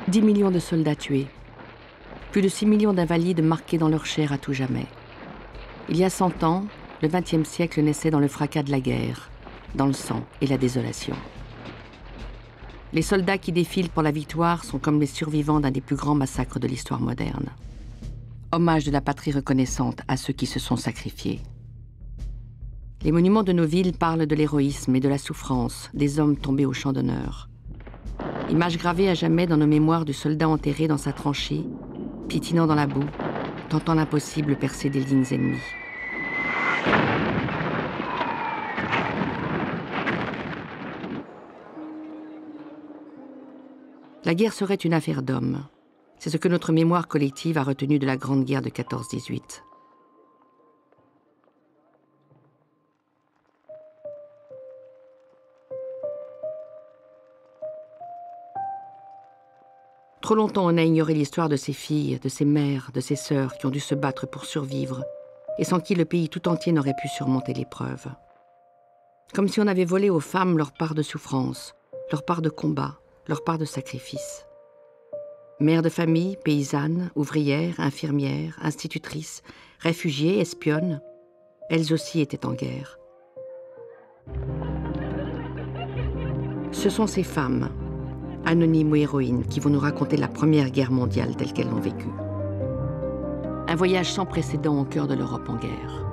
10 millions de soldats tués. Plus de 6 millions d'invalides marqués dans leur chair à tout jamais. Il y a 100 ans, le XXe siècle naissait dans le fracas de la guerre, dans le sang et la désolation. Les soldats qui défilent pour la victoire sont comme les survivants d'un des plus grands massacres de l'histoire moderne. Hommage de la patrie reconnaissante à ceux qui se sont sacrifiés. Les monuments de nos villes parlent de l'héroïsme et de la souffrance des hommes tombés au champ d'honneur. Image gravée à jamais dans nos mémoires du soldat enterré dans sa tranchée, piétinant dans la boue, tentant l'impossible percer des lignes ennemies. La guerre serait une affaire d'hommes. C'est ce que notre mémoire collective a retenu de la Grande Guerre de 14-18. Trop longtemps, on a ignoré l'histoire de ces filles, de ces mères, de ces sœurs qui ont dû se battre pour survivre et sans qui le pays tout entier n'aurait pu surmonter l'épreuve. Comme si on avait volé aux femmes leur part de souffrance, leur part de combat, leur part de sacrifice. Mères de famille, paysannes, ouvrières, infirmières, institutrices, réfugiées, espionnes, elles aussi étaient en guerre. Ce sont ces femmes, anonymes ou héroïnes, qui vont nous raconter la Première Guerre mondiale telle qu'elles l'ont vécue. Un voyage sans précédent au cœur de l'Europe en guerre.